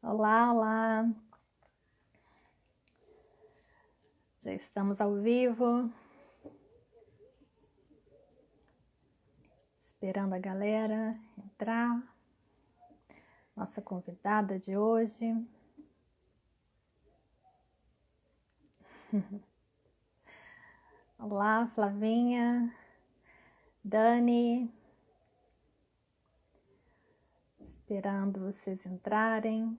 Olá, olá. Já estamos ao vivo. Esperando a galera entrar. Nossa convidada de hoje. Olá, Flavinha, Dani. Esperando vocês entrarem.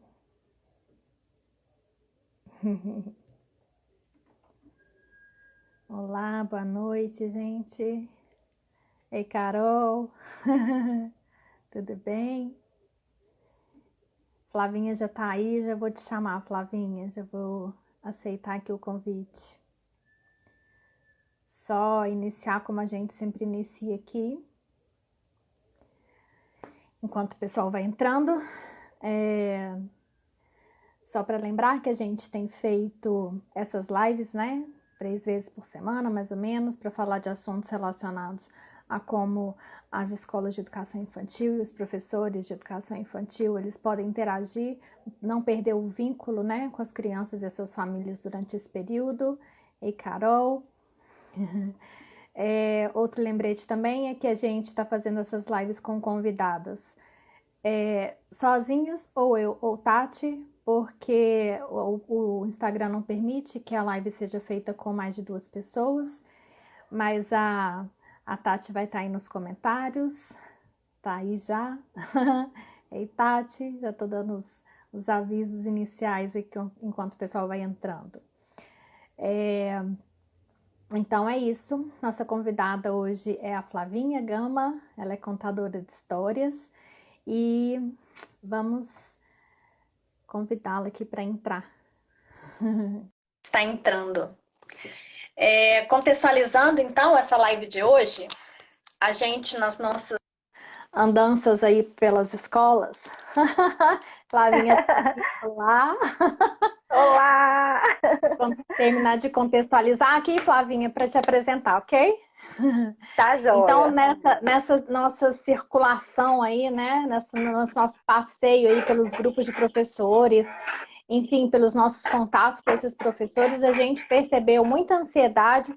Olá, boa noite, gente. Ei, Carol. Tudo bem? Flavinha já tá aí, já vou te chamar, Flavinha. Já vou aceitar aqui o convite. Só iniciar como a gente sempre inicia aqui. Enquanto o pessoal vai entrando. Só para lembrar que a gente tem feito essas lives, né? 3 vezes por semana, mais ou menos, para falar de assuntos relacionados a como as escolas de educação infantil e os professores de educação infantil, eles podem interagir, não perder o vínculo, né, com as crianças e as suas famílias durante esse período. E Carol. Outro lembrete também é que a gente está fazendo essas lives com convidadas sozinhas, ou eu ou Tati, porque o Instagram não permite que a live seja feita com mais de 2 pessoas, mas a Tati vai estar aí nos comentários, tá aí já. Ei, Tati, já estou dando os avisos iniciais aqui enquanto o pessoal vai entrando. Então é isso, nossa convidada hoje é a Flavinha Gama, ela é contadora de histórias e vamos convidá-la aqui para entrar. Está entrando. Contextualizando então essa live de hoje, a gente nas nossas andanças aí pelas escolas, Flavinha tá lá. Olá! Vamos terminar de contextualizar aqui, Flavinha, para te apresentar, ok? Tá joia. Então, nessa nossa circulação aí, né, nesse nosso passeio aí pelos grupos de professores, enfim, pelos nossos contatos com esses professores, a gente percebeu muita ansiedade,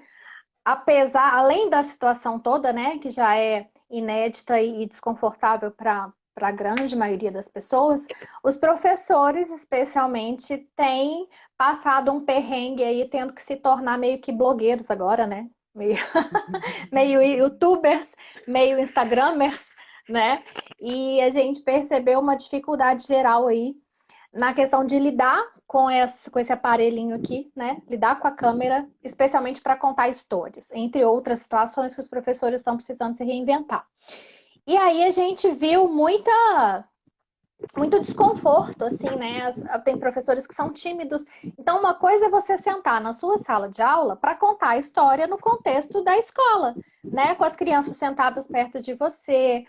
além da situação toda, né, que já é inédita e desconfortável para a grande maioria das pessoas, os professores, especialmente, têm passado um perrengue aí, tendo que se tornar meio que blogueiros agora, né? Meio youtubers, meio instagramers, né? E a gente percebeu uma dificuldade geral aí na questão de lidar com esse aparelhinho aqui, né? Lidar com a câmera, especialmente para contar histórias, entre outras situações que os professores estão precisando se reinventar. E aí a gente viu muito desconforto, assim, né? Tem professores que são tímidos. Então, uma coisa é você sentar na sua sala de aula para contar a história no contexto da escola, né? Com as crianças sentadas perto de você,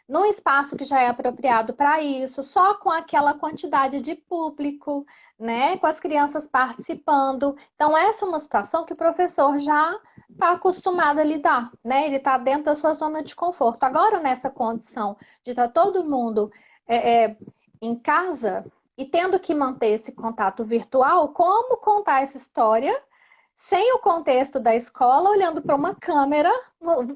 num espaço que já é apropriado para isso, só com aquela quantidade de público, né? Com as crianças participando. Então, essa é uma situação que o professor já está acostumado a lidar, né? Ele está dentro da sua zona de conforto. Agora, nessa condição de estar todo mundo em casa e tendo que manter esse contato virtual, como contar essa história sem o contexto da escola, olhando para uma câmera,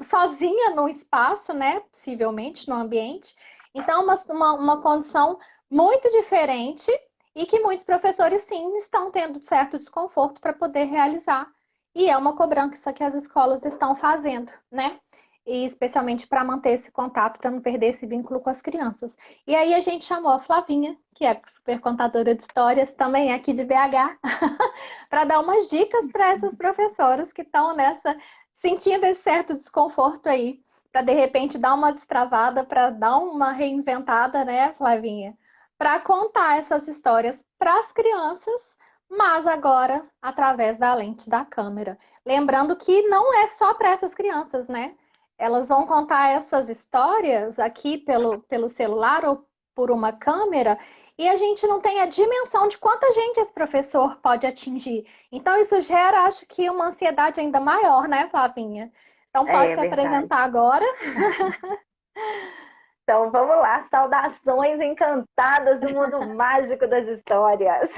sozinha no espaço, né? Possivelmente no ambiente. Então, uma condição muito diferente e que muitos professores, sim, estão tendo certo desconforto para poder realizar. E é uma cobrança que as escolas estão fazendo, né? E especialmente para manter esse contato, para não perder esse vínculo com as crianças. E aí a gente chamou a Flavinha, que é super contadora de histórias, também aqui de BH, para dar umas dicas para essas professoras que estão sentindo esse certo desconforto aí, para de repente dar uma destravada, para dar uma reinventada, né, Flavinha? Para contar essas histórias para as crianças, mas agora através da lente da câmera. Lembrando que não é só para essas crianças, né? Elas vão contar essas histórias aqui pelo celular ou por uma câmera e a gente não tem a dimensão de quanta gente esse professor pode atingir. Então, isso gera, acho que, uma ansiedade ainda maior, né, Flavinha? Então, pode se verdade. apresentar agora. Então, vamos lá. Saudações encantadas do mundo mágico das histórias.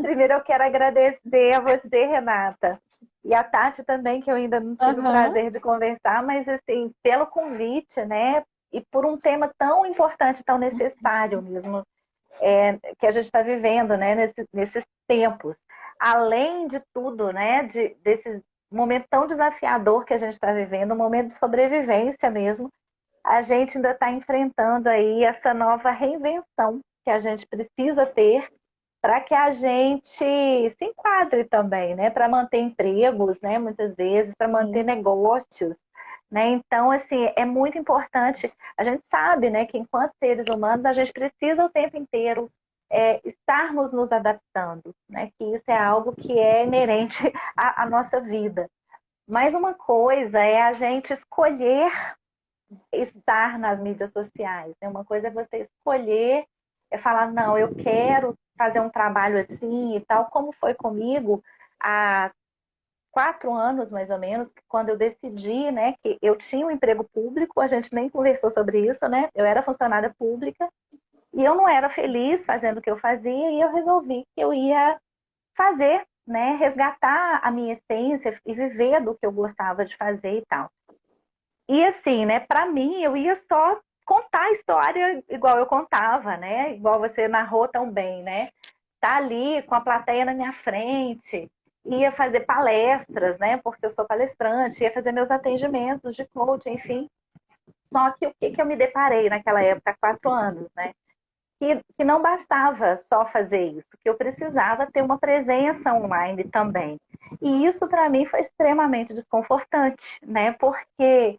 Primeiro, eu quero agradecer a você, Renata. E a Tati também, que eu ainda não tive o Aham. prazer de conversar, mas, assim, pelo convite, né? E por um tema tão importante, tão necessário mesmo, que a gente está vivendo, né? Nesses tempos. Além de tudo, né? Desse momento tão desafiador que a gente está vivendo, um momento de sobrevivência mesmo, a gente ainda está enfrentando aí essa nova reinvenção que a gente precisa ter para que a gente se enquadre também, né? Para manter empregos, né? Muitas vezes, para manter Sim, negócios, né? Então, assim, é muito importante. A gente sabe, né, que enquanto seres humanos, a gente precisa o tempo inteiro estarmos nos adaptando, né? Que isso é algo que é inerente à nossa vida. Mas uma coisa é a gente escolher estar nas mídias sociais, né? Uma coisa é você escolher, falar, não, eu quero fazer um trabalho assim e tal, como foi comigo há 4 anos, mais ou menos, quando eu decidi, né, que eu tinha um emprego público, a gente nem conversou sobre isso, né? Eu era funcionária pública e eu não era feliz fazendo o que eu fazia e eu resolvi que eu ia fazer, né, resgatar a minha essência e viver do que eu gostava de fazer e tal. E assim, né, para mim, eu ia só contar a história igual eu contava, né? Igual você narrou tão bem, né? Tá ali com a plateia na minha frente, ia fazer palestras, né? Porque eu sou palestrante, ia fazer meus atendimentos de coaching, enfim. Só que o que que eu me deparei naquela época, há 4 anos, né? Que não bastava só fazer isso, que eu precisava ter uma presença online também. E isso para mim foi extremamente desconfortante, né? Porque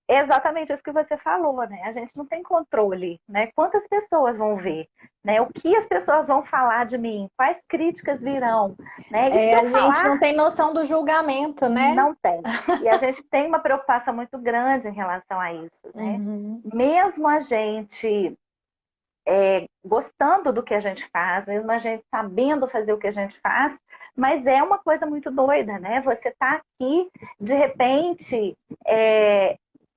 é exatamente isso que você falou, né? A gente não tem controle, né? Quantas pessoas vão ver, né? O que as pessoas vão falar de mim? Quais críticas virão, né? E se eu a gente não falar, tem noção do julgamento, né? não tem. E a gente tem uma preocupação muito grande em relação a isso, né? Uhum. Mesmo a gente gostando do que a gente faz, mesmo a gente sabendo fazer o que a gente faz, mas é uma coisa muito doida, né? Você tá aqui, de repente,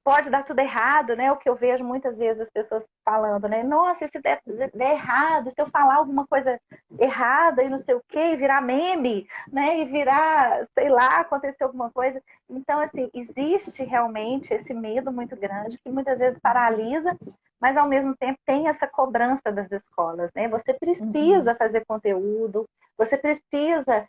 pode dar tudo errado, né? O que eu vejo muitas vezes as pessoas falando, né? Nossa, se der errado, se eu falar alguma coisa errada e não sei o quê, e virar meme, né? E virar, sei lá, acontecer alguma coisa. Então, assim, existe realmente esse medo muito grande que muitas vezes paralisa, mas ao mesmo tempo tem essa cobrança das escolas, né? Você Uhum. precisa fazer conteúdo, você precisa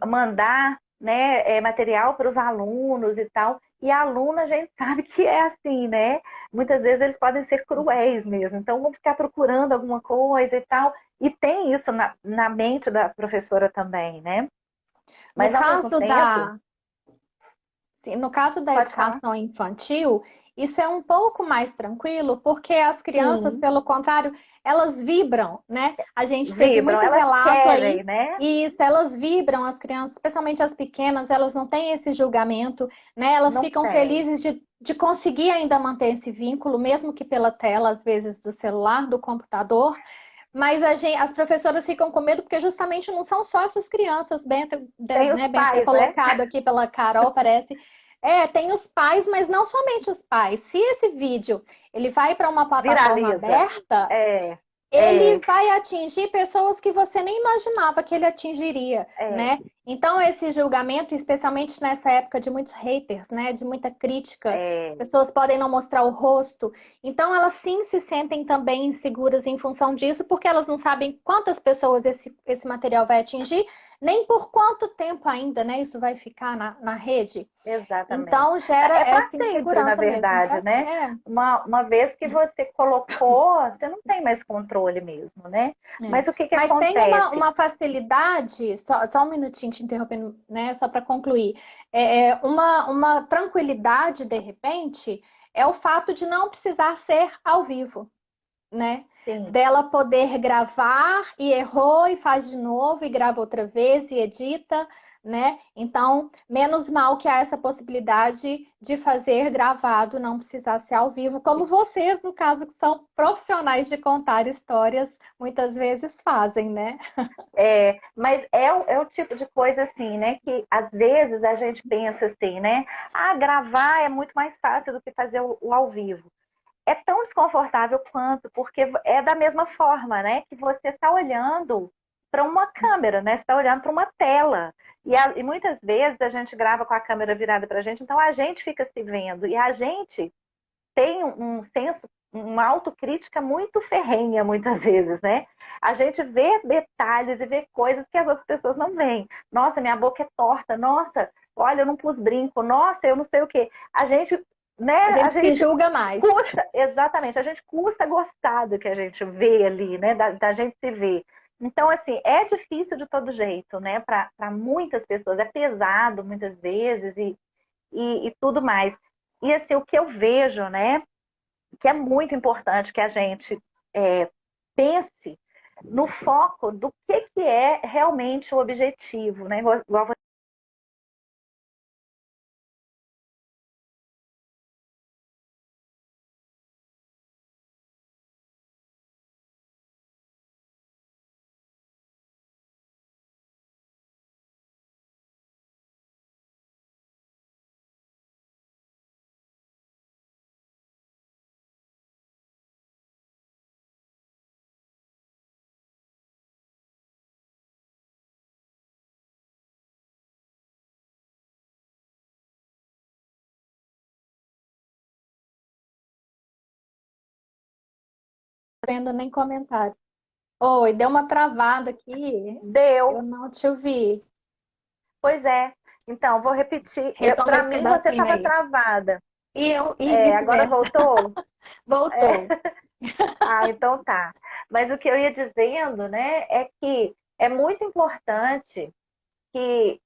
mandar, né, material para os alunos e tal. E a aluna a gente sabe que é assim, né? Muitas vezes eles podem ser cruéis mesmo, então vão ficar procurando alguma coisa e tal. E tem isso na mente da professora também, né? No Mas ao mesmo caso tempo, da Sim, no caso da pode falar. educação infantil, isso é um pouco mais tranquilo, porque as crianças, Sim, pelo contrário, elas vibram, né? A gente teve vibram, muito elas relato aí, querem, né? e isso, elas vibram, as crianças, especialmente as pequenas, elas não têm esse julgamento, né? Elas Não ficam tem. felizes de conseguir ainda manter esse vínculo, mesmo que pela tela, às vezes, do celular, do computador. Mas as professoras ficam com medo porque justamente não são só essas crianças, Tem os né, bem pais, né? colocado aqui pela Carol, parece. Tem os pais, mas não somente os pais. Se esse vídeo ele vai para uma plataforma Viraliza. aberta, É, ele é, vai atingir pessoas que você nem imaginava que ele atingiria, é, né? Então, esse julgamento, especialmente nessa época de muitos haters, né? De muita crítica, as é. pessoas podem não mostrar o rosto. Então, elas sim se sentem também inseguras em função disso, porque elas não sabem quantas pessoas esse material vai atingir, nem por quanto tempo ainda, né? Isso vai ficar na rede. Exatamente. Então, gera É para essa sempre, na insegurança mesmo. verdade, né? Uma vez que você colocou, você não tem mais controle mesmo, né? É. Mas o que que Mas tem acontece? uma facilidade, só um minutinho te interrompendo, né? Só para concluir. Uma tranquilidade, de repente, é o fato de não precisar ser ao vivo, né? Sim, Dela poder gravar e errou e faz de novo e grava outra vez e edita, né? Então, menos mal que há essa possibilidade de fazer gravado, não precisar ser ao vivo, como vocês, no caso, que são profissionais de contar histórias, muitas vezes fazem, né? mas é o tipo de coisa assim, né? Que às vezes a gente pensa assim, né? Ah, gravar é muito mais fácil do que fazer o ao vivo. é tão desconfortável quanto, porque é da mesma forma, né? Que você está olhando para uma câmera, né? Você está olhando para uma tela. E muitas vezes a gente grava com a câmera virada para a gente, então a gente fica se vendo. E a gente tem um senso, uma autocrítica muito ferrenha, muitas vezes, né? A gente vê detalhes e vê coisas que as outras pessoas não veem. Nossa, minha boca é torta. Nossa, olha, eu não pus brinco. Nossa, eu não sei o quê. A gente, né? A A gente se gente julga mais. custa, exatamente, a gente custa gostar do que a gente vê ali, né? Da gente se ver. Então, assim, é difícil de todo jeito, né? Para muitas pessoas, é pesado muitas vezes e tudo mais. E assim, o que eu vejo, né? Que é muito importante que a gente pense no foco do que é realmente o objetivo, né? Igual Vendo nem comentário. Oi, deu uma travada aqui. Eu deu, não te ouvi. pois é. Então, vou repetir. Retoma Para esse mim, você pedacinho estava aí. travada. E Agora vice-versa. voltou? Voltou. Ah, então tá. Mas o que eu ia dizendo, né, é que é muito importante que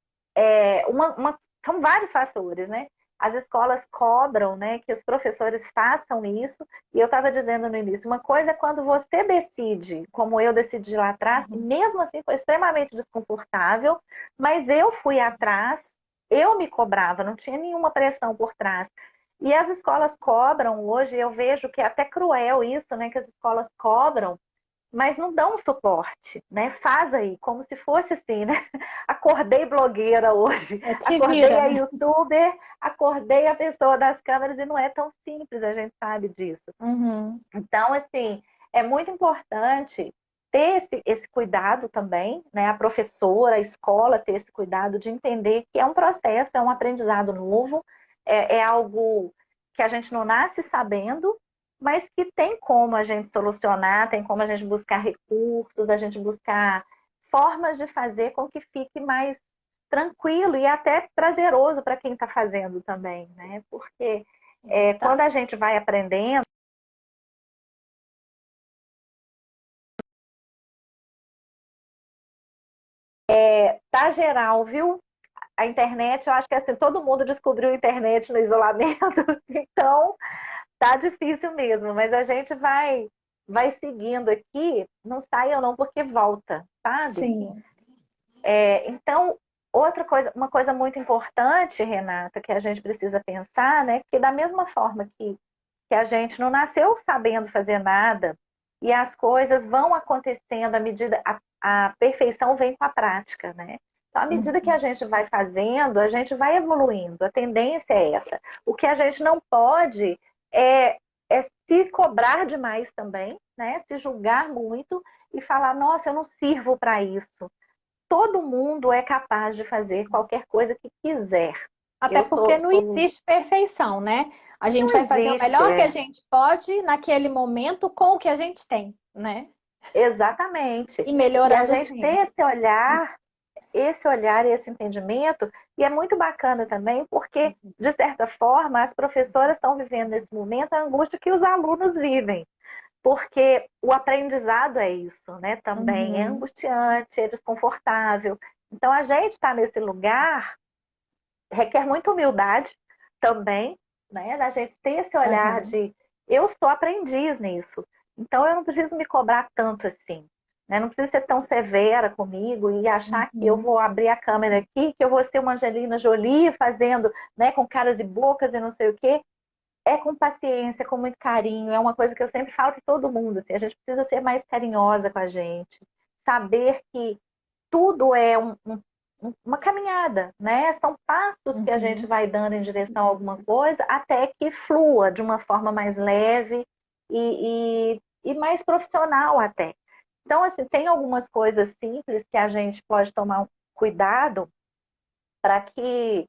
são vários fatores, né? As escolas cobram, né, que os professores façam isso. E eu estava dizendo no início, uma coisa é quando você decide, como eu decidi lá atrás, e mesmo assim foi extremamente desconfortável, mas eu fui atrás, eu me cobrava, não tinha nenhuma pressão por trás. E as escolas cobram hoje, eu vejo que é até cruel isso, né, que as escolas cobram mas não dão um suporte, né? Faz aí, como se fosse assim, né? Acordei blogueira hoje, É, se acordei vira, a né? youtuber, acordei a pessoa das câmeras e não é tão simples, a gente sabe disso. Uhum. Então, assim, é muito importante ter esse cuidado também, né? A professora, a escola ter esse cuidado de entender que é um processo, é um aprendizado novo, é algo que a gente não nasce sabendo, mas que tem como a gente solucionar, tem como a gente buscar recursos, a gente buscar formas de fazer com que fique mais tranquilo e até prazeroso para quem está fazendo também, né? Porque Tá. quando a gente vai aprendendo, tá geral, viu? A internet, eu acho que assim, todo mundo descobriu a internet no isolamento, então tá difícil mesmo, mas a gente vai seguindo aqui, não sai ou não porque volta, sabe? Sim. Então, outra coisa, uma coisa muito importante, Renata, que a gente precisa pensar, né, que da mesma forma que a gente não nasceu sabendo fazer nada e as coisas vão acontecendo à medida a perfeição vem com a prática, né? Então, à medida que a Uhum. gente vai fazendo, a gente vai evoluindo. A tendência é essa. O que a gente não pode é se cobrar demais também, né? Se julgar muito e falar, nossa, eu não sirvo para isso. Todo mundo é capaz de fazer qualquer coisa que quiser. Até Eu porque não sou... existe perfeição, né? A gente Não vai fazer o existe, melhor que a gente pode naquele momento com o que a gente tem, né? exatamente. E E a melhorando gente sempre. ter esse olhar e esse entendimento, e é muito bacana também, porque, de certa forma, as professoras estão vivendo nesse momento a angústia que os alunos vivem. Porque o aprendizado é isso, né? Também é Uhum. angustiante, é desconfortável. Então, a gente está nesse lugar requer muita humildade também, né? Da gente ter esse olhar Uhum. de eu sou aprendiz nisso, então eu não preciso me cobrar tanto assim, né? Não preciso ser tão severa comigo e achar que eu Uhum. vou abrir a câmera aqui, que eu vou ser uma Angelina Jolie fazendo, né, com caras e bocas e não sei o quê. É com paciência, com muito carinho, é uma coisa que eu sempre falo para todo mundo, assim, a gente precisa ser mais carinhosa com a gente, saber que tudo é uma caminhada, né? São passos que a gente vai dando em direção a alguma coisa até que flua de uma forma mais leve e mais profissional até. Então, assim, tem algumas coisas simples que a gente pode tomar um cuidado para que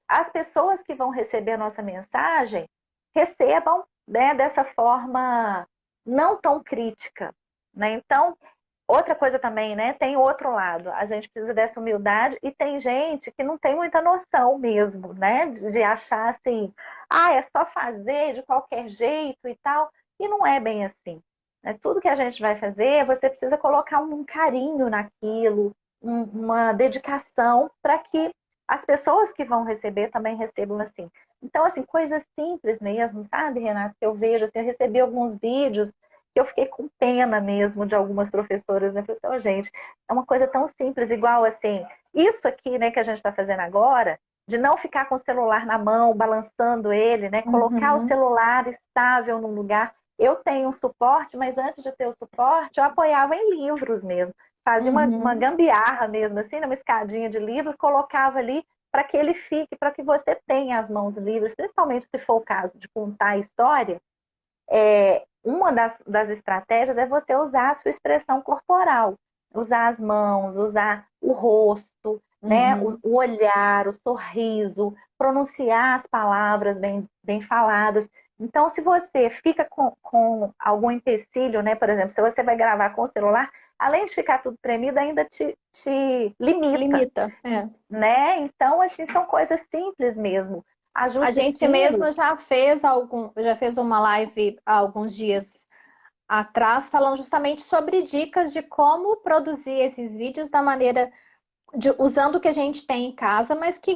as pessoas que vão receber a nossa mensagem recebam, né, dessa forma não tão crítica, né? Então, outra coisa também, né? Tem outro lado. A gente precisa dessa humildade e tem gente que não tem muita noção mesmo, né? De achar assim, ah, é só fazer de qualquer jeito e tal. E não é bem assim, né? Tudo que a gente vai fazer, você precisa colocar um carinho naquilo, uma dedicação para que as pessoas que vão receber também recebam assim. Então, assim, coisas simples mesmo, sabe, Renata? Que eu vejo, assim, eu recebi alguns vídeos que eu fiquei com pena mesmo de algumas professoras, né? Eu falei assim, oh, gente, é uma coisa tão simples, igual assim, isso aqui, né, que a gente está fazendo agora, de não ficar com o celular na mão, balançando ele, né? Colocar o celular estável num lugar. Eu tenho um suporte, mas antes de ter o suporte, eu apoiava em livros mesmo. Fazia uma gambiarra mesmo, assim, numa escadinha de livros, colocava ali para que ele fique, para que você tenha as mãos livres, principalmente se for o caso de contar a história. Uma das estratégias é você usar a sua expressão corporal, usar as mãos, usar o rosto, né? O olhar, o sorriso, pronunciar as palavras bem faladas. Então, se você fica com algum empecilho, né? Por exemplo, se você vai gravar com o celular, além de ficar tudo tremido, ainda te limita, Limita, é. né? Então, assim, são coisas simples mesmo. A Ajustes gente finos. mesmo já fez uma live há alguns dias atrás falando justamente sobre dicas de como produzir esses vídeos da maneira usando o que a gente tem em casa, mas que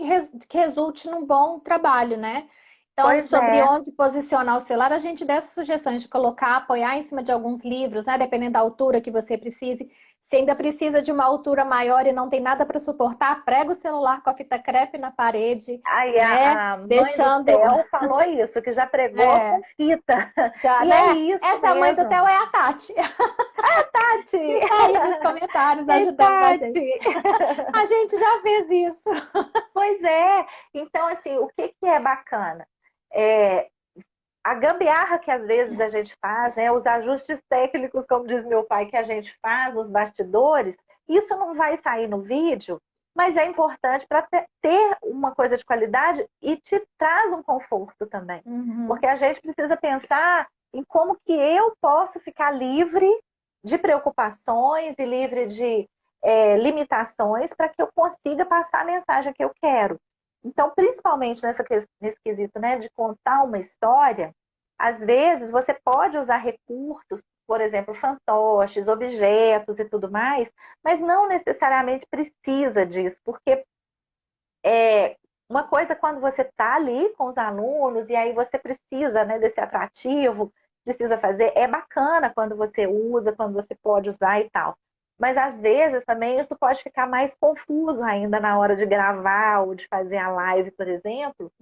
resulte num bom trabalho, né? Então, Pois sobre é. onde posicionar o celular, a gente dá essas sugestões de colocar, apoiar em cima de alguns livros, né? Dependendo da altura que você precise. Se ainda precisa de uma altura maior e não tem nada para suportar, prega o celular com a fita crepe na parede, Aí né? a mãe do Deixando. Theo falou isso, que já pregou com É, fita. já, E é né? isso Essa mãe do mesmo. Theo é a Tati, que Tati! está aí nos comentários Ei, ajudando a gente. Tati! A gente já fez isso. Pois é. Então, assim, o que que é bacana? É, a gambiarra que às vezes a gente faz, né? Os ajustes técnicos, como diz meu pai, que a gente faz nos bastidores, isso não vai sair no vídeo, mas é importante para ter uma coisa de qualidade e te traz um conforto também. Porque a gente precisa pensar em como que eu posso ficar livre de preocupações e livre de limitações para que eu consiga passar a mensagem que eu quero. Então, principalmente nesse quesito, né, de contar uma história, às vezes você pode usar recursos, por exemplo, fantoches, objetos e tudo mais, mas não necessariamente precisa disso, porque uma coisa quando você está ali com os alunos e aí você precisa, né, desse atrativo, precisa fazer, é bacana quando você usa, quando você pode usar e tal. Mas às vezes também isso pode ficar mais confuso ainda na hora de gravar ou de fazer a live, por exemplo,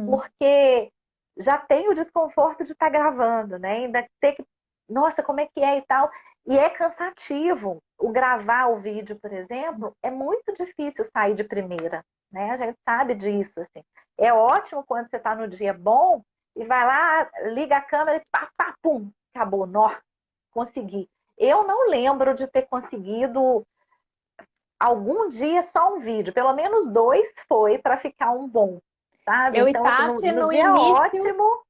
porque já tem o desconforto de estar gravando, né? Ainda ter que, nossa, como é que é e tal. E é cansativo. O gravar o vídeo, por exemplo, é muito difícil sair de primeira, né? A gente sabe disso, assim. É ótimo quando você está no dia bom e vai lá, liga a câmera e pá, pá, pum, acabou, nó, consegui. Eu não lembro de ter conseguido algum dia só um vídeo, pelo menos dois foi para ficar um bom, sabe? Eu e Então, assim, Tati no no dia início, ótimo,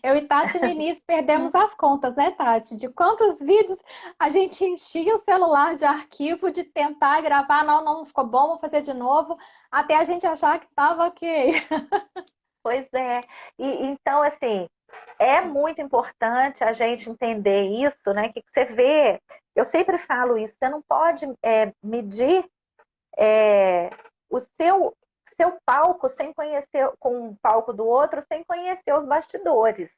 eu e Tati no início perdemos as contas, né, Tati? De quantos vídeos a gente enchia o celular de arquivo de tentar gravar, não, não ficou bom, vou fazer de novo, até a gente achar que estava ok. pois é. E então, assim, é muito importante a gente entender isso, né? Que você vê, eu sempre falo isso, você não pode medir o seu palco sem conhecer com o palco do outro, sem conhecer os bastidores.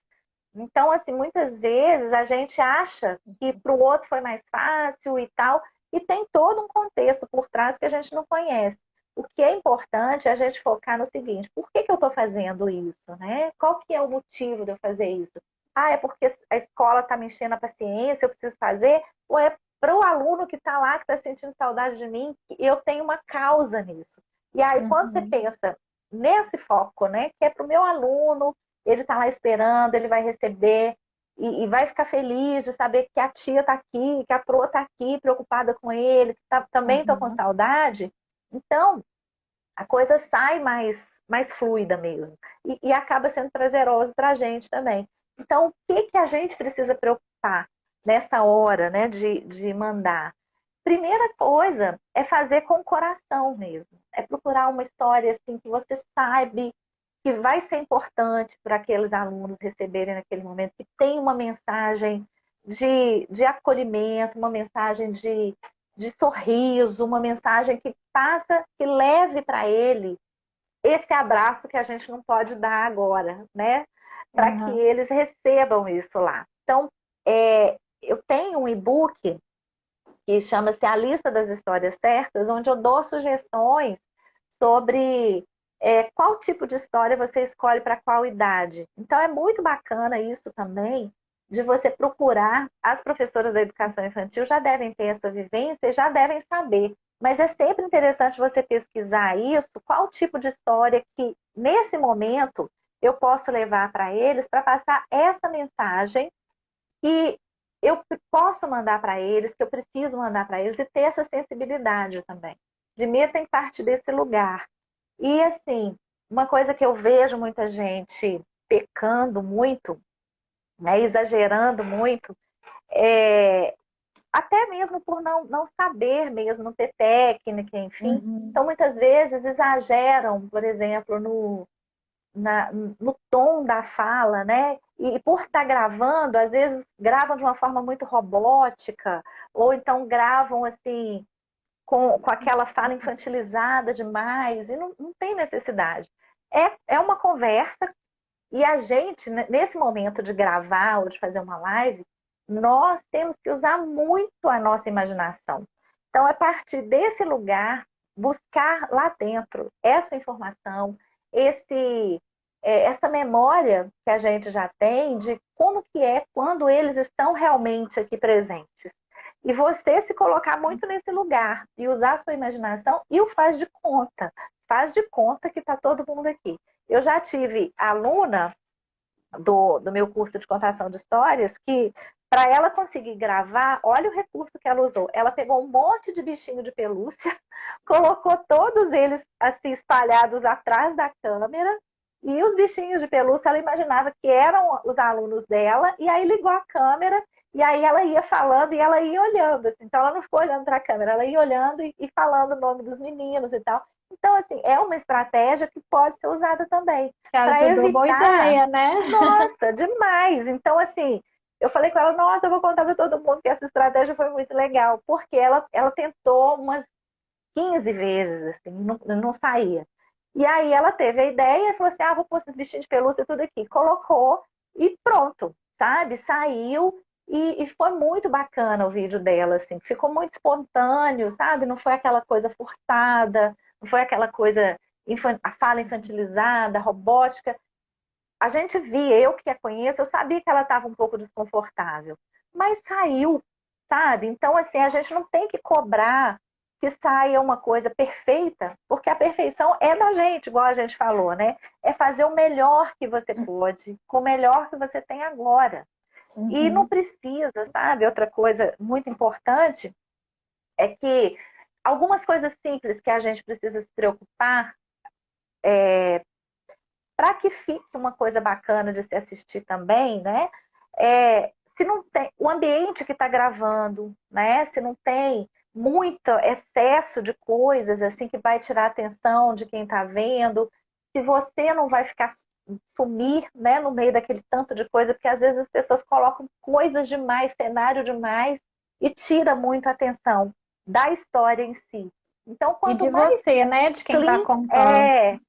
Então, assim, muitas vezes a gente acha que para o outro foi mais fácil e tal, e tem todo um contexto por trás que a gente não conhece. O que é importante é a gente focar no seguinte: por que eu estou fazendo isso, né? Qual que é o motivo de eu fazer isso? Ah, é porque a escola está me enchendo a paciência, eu preciso fazer? Ou é para o aluno que está lá, que está sentindo saudade de mim, eu tenho uma causa nisso. E aí, quando você pensa nesse foco, né, que é para o meu aluno, ele está lá esperando, ele vai receber e vai ficar feliz de saber que a tia está aqui, que a proa está aqui, preocupada com ele, que também estou com saudade. Então, a coisa sai mais fluida mesmo. E acaba sendo prazeroso para a gente também. Então, o que a gente precisa preocupar nessa hora, né, de mandar? Primeira coisa é fazer com o coração mesmo. É procurar uma história assim que você sabe que vai ser importante para aqueles alunos receberem naquele momento, que tem uma mensagem de acolhimento, uma mensagem de sorriso, uma mensagem que passa, que leve para ele esse abraço que a gente não pode dar agora, né? Para que eles recebam isso lá. Então, eu tenho um e-book que chama-se A Lista das Histórias Certas, onde eu dou sugestões sobre qual tipo de história você escolhe para qual idade. Então, é muito bacana isso também, de você procurar. As professoras da educação infantil já devem ter essa vivência e já devem saber. Mas é sempre interessante você pesquisar isso, qual tipo de história que, nesse momento, eu posso levar para eles para passar essa mensagem que eu posso mandar para eles, que eu preciso mandar para eles, e ter essa sensibilidade também. Primeiro tem que partir desse lugar. E assim, uma coisa que eu vejo muita gente pecando muito, né, exagerando muito, até mesmo por não saber mesmo, não ter técnica, enfim. Então, muitas vezes exageram, por exemplo, no tom da fala, né? E por estar gravando, às vezes gravam de uma forma muito robótica, ou então gravam assim, com aquela fala infantilizada demais, e não tem necessidade. É uma conversa, e a gente, nesse momento de gravar ou de fazer uma live, nós temos que usar muito a nossa imaginação. Então, a partir desse lugar, buscar lá dentro essa informação, essa memória que a gente já tem de como que é quando eles estão realmente aqui presentes. E você se colocar muito nesse lugar e usar a sua imaginação e o faz de conta. Faz de conta que está todo mundo aqui. Eu já tive aluna do meu curso de contação de histórias que, para ela conseguir gravar, olha o recurso que ela usou. Ela pegou um monte de bichinho de pelúcia, colocou todos eles assim espalhados atrás da câmera, e os bichinhos de pelúcia ela imaginava que eram os alunos dela, e aí ligou a câmera, e aí ela ia falando e ela ia olhando. Assim. Então ela não ficou olhando para a câmera, ela ia olhando e falando o nome dos meninos e tal. Então, assim, é uma estratégia que pode ser usada também. Para evitar... boa ideia, né? Nossa, demais! Então, assim, eu falei com ela, nossa, eu vou contar para todo mundo que essa estratégia foi muito legal, porque ela tentou umas 15 vezes, assim, não saía. E aí ela teve a ideia e falou assim, vou pôr esses bichinhos de pelúcia tudo aqui. Colocou e pronto, sabe? Saiu e foi muito bacana o vídeo dela, assim. Ficou muito espontâneo, sabe? Não foi aquela coisa forçada, não foi aquela coisa, a fala infantilizada, robótica. A gente via, eu que a conheço, eu sabia que ela estava um pouco desconfortável. Mas saiu, sabe? Então, assim, a gente não tem que cobrar que saia uma coisa perfeita, porque a perfeição é da gente, igual a gente falou, né? É fazer o melhor que você pode, com o melhor que você tem agora. E não precisa, sabe? Outra coisa muito importante é que algumas coisas simples que a gente precisa se preocupar para que fique uma coisa bacana de se assistir também, né? Se não tem o ambiente que está gravando, né? Se não tem muito excesso de coisas assim que vai tirar a atenção de quem está vendo, se você não vai ficar sumir, né, no meio daquele tanto de coisa, porque às vezes as pessoas colocam coisas demais, cenário demais, e tira muito a atenção da história em si. Então, quanto e de mais você, né, de quem está contando.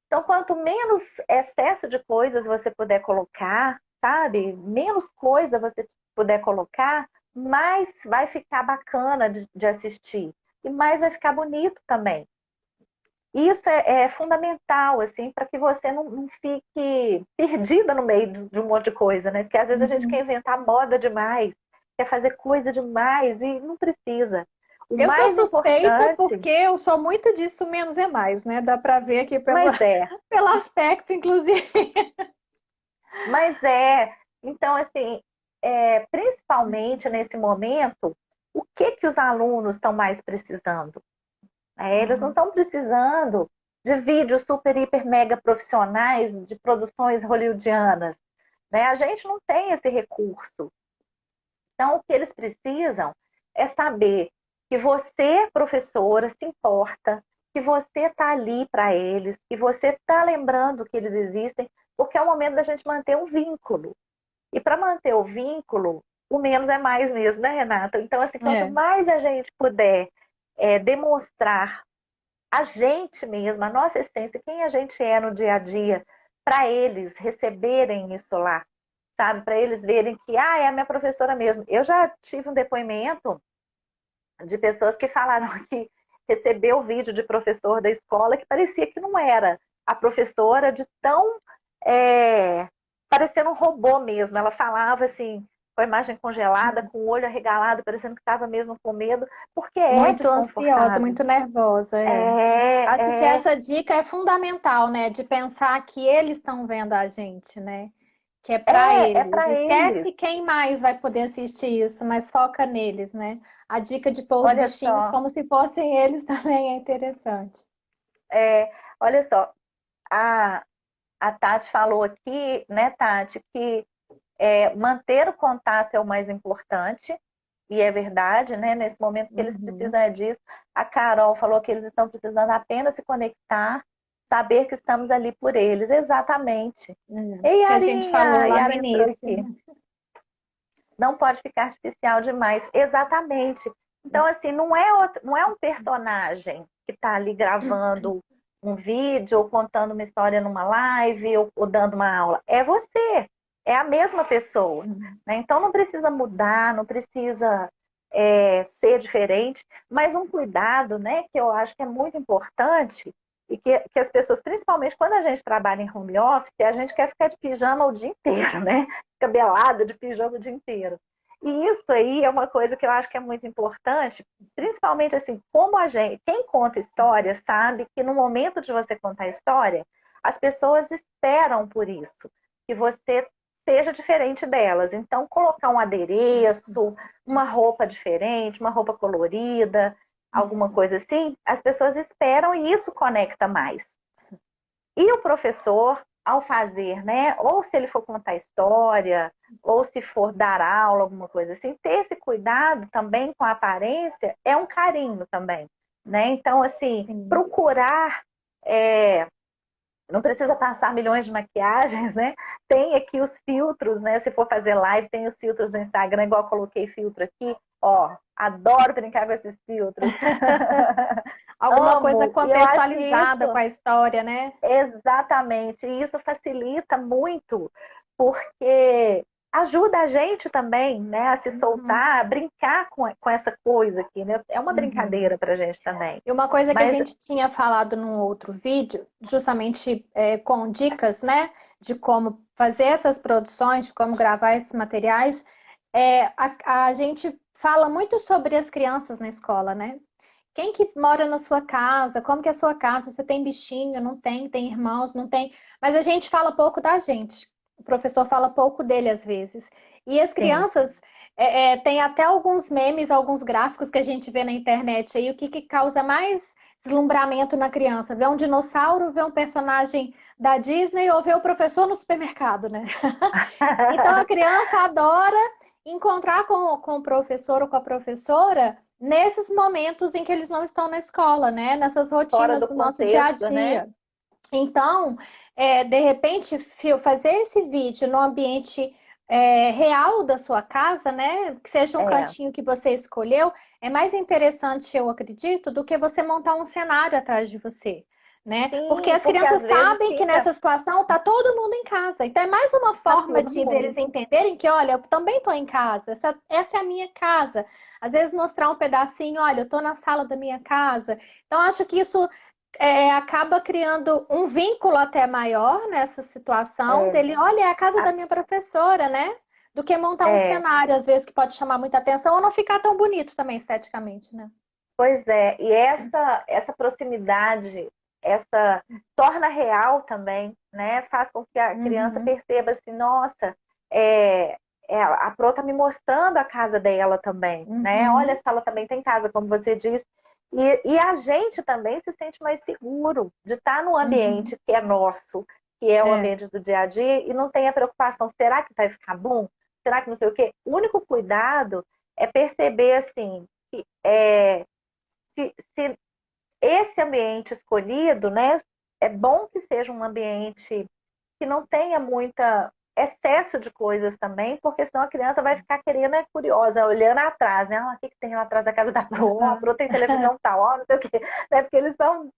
Então, quanto menos excesso de coisas você puder colocar, sabe? Menos coisa você puder colocar, mais vai ficar bacana de assistir. E mais vai ficar bonito também. Isso é fundamental, assim, para que você não fique perdida no meio de um monte de coisa, né? Porque às vezes a gente quer inventar moda demais quer fazer coisa demais e não precisa. O Eu sou mais suspeita importante, porque eu sou muito disso, menos é mais, né? Dá pra ver aqui mas é, pelo aspecto, inclusive. mas é. Então, assim, principalmente nesse momento, o que que os alunos estão mais precisando? Eles não estão precisando de vídeos super, hiper, mega profissionais de produções hollywoodianas, né? A gente não tem esse recurso. Então, o que eles precisam é saber que você, professora, se importa, que você está ali para eles, que você está lembrando que eles existem, porque é o momento da gente manter um vínculo. E para manter o vínculo, o menos é mais mesmo, né, Renata? Então, assim, quanto É. mais a gente puder demonstrar a gente mesma, a nossa essência, quem a gente é no dia a dia, para eles receberem isso lá, sabe? Para eles verem que, é a minha professora mesmo. Eu já tive um depoimento de pessoas que falaram que recebeu o vídeo de professor da escola que parecia que não era a professora de tão parecendo um robô mesmo. Ela falava assim, com a imagem congelada, com o olho arregalado, parecendo que estava mesmo com medo, porque é Muito ansiosa, desconfortável. muito nervosa, é. Acho que essa dica é fundamental, né? De pensar que eles estão vendo a gente, né? Que é para É eles. para eles. Esquece quem mais vai poder assistir isso, mas foca neles, né? A dica de pôr os Olha bichinhos só, como se fossem eles também é interessante. olha só, a, a Tati falou aqui, né, Tati, que manter o contato é o mais importante, e é verdade, né? Nesse momento que eles Uhum. precisam disso. A Carol falou que eles estão precisando apenas se conectar, saber que estamos ali por eles. Exatamente. Ei, Que a gente falou Yarinha! A lá no Yara entrou início. aqui. Não pode ficar artificial demais. Exatamente. Então, assim, não é um personagem que está ali gravando um vídeo, ou contando uma história numa live, ou dando uma aula. É você. É a mesma pessoa. Né? Então, não precisa mudar, não precisa ser diferente, mas um cuidado, né, que eu acho que é muito importante e que as pessoas, principalmente quando a gente trabalha em home office, a gente quer ficar de pijama o dia inteiro, né? Fica belada de pijama o dia inteiro. E isso aí é uma coisa que eu acho que é muito importante, principalmente assim, como a gente, quem conta história sabe que no momento de você contar história, as pessoas esperam por isso, que você seja diferente delas. Então, colocar um adereço, uma roupa diferente, uma roupa colorida, alguma coisa assim, as pessoas esperam e isso conecta mais. E o professor, ao fazer, né, ou se ele for contar história, ou se for dar aula, alguma coisa assim, ter esse cuidado também com a aparência é um carinho também, né? Então, assim, Sim. procurar não precisa passar milhões de maquiagens, né? Tem aqui os filtros, né? Se for fazer live, tem os filtros do Instagram, igual eu coloquei filtro aqui. Ó, adoro brincar com esses filtros. Alguma coisa Amo. E eu acho que contextualizada com isso, a história, né? exatamente, e isso facilita muito, porque ajuda a gente também, né, a se Uhum. soltar, a brincar com essa coisa aqui, né? É uma Uhum. brincadeira pra gente também. E uma coisa que a Mas gente tinha falado num outro vídeo, justamente com dicas, né, de como fazer essas produções, de como gravar esses materiais, a gente fala muito sobre as crianças na escola, né? Quem que mora na sua casa? Como que é a sua casa? Você tem bichinho? Não tem? Tem irmãos? Não tem? Mas a gente fala pouco da gente. O professor fala pouco dele às vezes. E as sim, crianças tem até alguns memes, alguns gráficos que a gente vê na internet aí, o que causa mais deslumbramento na criança? Ver um dinossauro, ver um personagem da Disney ou ver o professor no supermercado, né? Então a criança adora encontrar com o professor ou com a professora nesses momentos em que eles não estão na escola, né? Nessas fora rotinas do do nosso dia a contexto, né? dia. Então, de repente, fazer esse vídeo no ambiente real da sua casa, né? Que seja um É. cantinho que você escolheu, é mais interessante, eu acredito, do que você montar um cenário atrás de você. Né? Porque Sim, as porque às crianças vezes sabem que fica, nessa situação tá todo mundo em casa. Então é mais uma tá forma todo de deles mundo. entenderem que, olha, eu também estou em casa. Essa é a minha casa. Às vezes mostrar um pedacinho, olha, eu estou na sala da minha casa. Então acho que isso acaba criando um vínculo até maior nessa situação É, dele, olha, é a casa da a- minha professora, né? do que montar um cenário, às vezes, que pode chamar muita atenção ou não ficar tão bonito também esteticamente, né? Pois é, e essa proximidade, essa torna real também, né? Faz com que a criança perceba assim, nossa, a Pro tá me mostrando a casa dela também, né? Olha só, ela também tem casa, como você diz. E a gente também se sente mais seguro de estar no ambiente que é nosso, que é o ambiente do dia a dia, e não tem a preocupação, será que vai ficar bom? Será que não sei o quê? O único cuidado é perceber assim, que se esse ambiente escolhido, né, é bom que seja um ambiente que não tenha muita excesso de coisas também, porque senão a criança vai ficar querendo, é curiosa, olhando atrás, né? Ah, o que tem lá atrás da casa da Pro? A Pro tem televisão tal, ó, não sei o quê, né? Porque eles são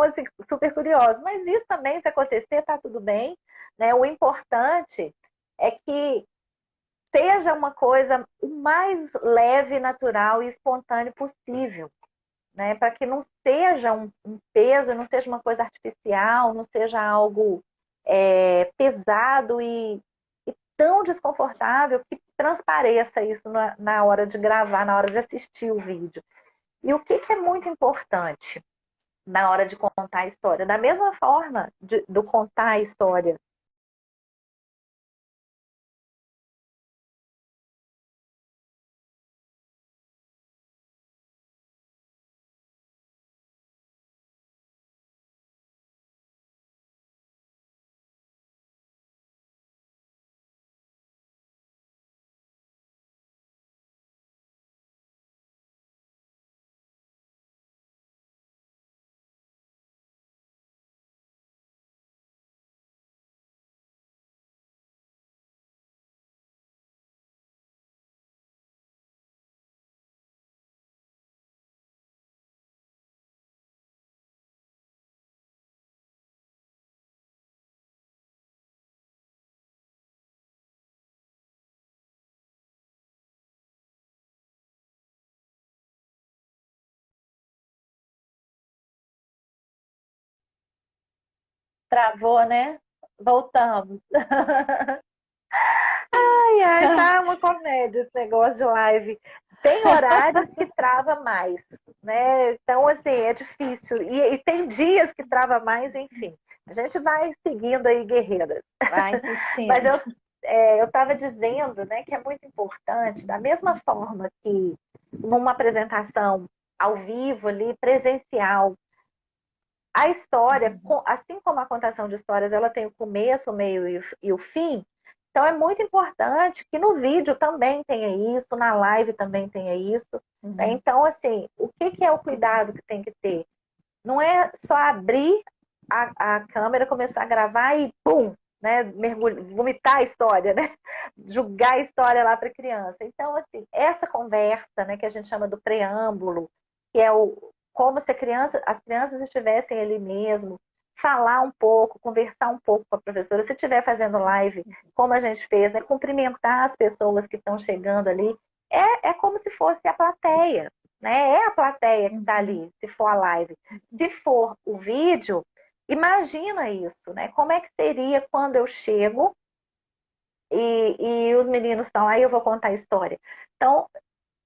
assim, super curiosos. Mas isso também, se acontecer, tá tudo bem, né? O importante é que seja uma coisa o mais leve, natural e espontâneo possível, né? Para que não seja um peso, não seja uma coisa artificial, não seja algo pesado e tão desconfortável que transpareça isso na hora de gravar, na hora de assistir o vídeo. E o que é muito importante na hora de contar a história? Da mesma forma do contar a história travou, né? Voltamos. Ai, tá uma comédia esse negócio de live. Tem horários que trava mais, né? Então, assim, é difícil. E tem dias que trava mais, enfim. A gente vai seguindo aí, guerreiras. Vai insistindo. Mas eu estava dizendo, né, que é muito importante, da mesma forma que numa apresentação ao vivo ali, presencial, a história, assim como a contação de histórias, ela tem o começo, o meio e o fim. Então é muito importante que no vídeo também tenha isso, na live também tenha isso. Né? Então, assim, o que é o cuidado que tem que ter? Não é só abrir a câmera, começar a gravar e pum, né? Vomitar a história, né? Julgar a história lá para a criança. Então, assim, essa conversa, né, que a gente chama do preâmbulo, que é como se as crianças estivessem ali mesmo, falar um pouco, conversar um pouco com a professora. Se estiver fazendo live, como a gente fez, né, cumprimentar as pessoas que estão chegando ali, é como se fosse a plateia, né? É a plateia que está ali, se for a live. Se for o vídeo, imagina isso, né? Como é que seria quando eu chego e os meninos estão lá e eu vou contar a história. Então,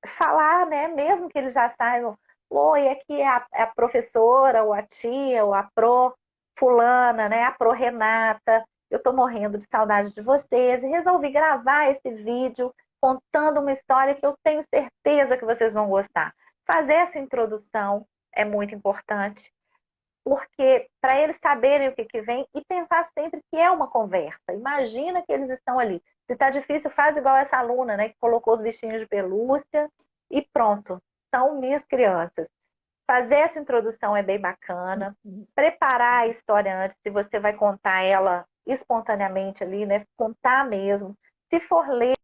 falar, né? Mesmo que eles já saibam, oi, aqui é a professora, ou a tia, ou a pro fulana, né? A pro Renata. Eu tô morrendo de saudade de vocês e resolvi gravar esse vídeo contando uma história que eu tenho certeza que vocês vão gostar. Fazer essa introdução é muito importante, porque para eles saberem o que vem e pensar sempre que é uma conversa. Imagina que eles estão ali. Se está difícil, faz igual essa aluna, né, que colocou os bichinhos de pelúcia e pronto. São minhas crianças. Fazer essa introdução é bem bacana. Preparar a história antes, se você vai contar ela espontaneamente ali, né? Contar mesmo. Se for ler,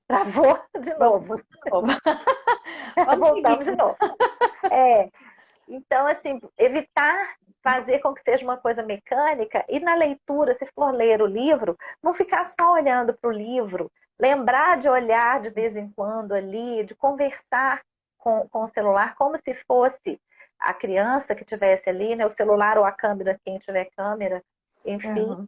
travou de novo. Vamos Voltamos de novo. Então, assim, evitar fazer com que seja uma coisa mecânica e na leitura, se for ler o livro, não ficar só olhando para o livro, lembrar de olhar de vez em quando ali, de conversar com o celular como se fosse a criança que tivesse ali, né, o celular ou a câmera, quem tiver câmera, enfim. Uhum.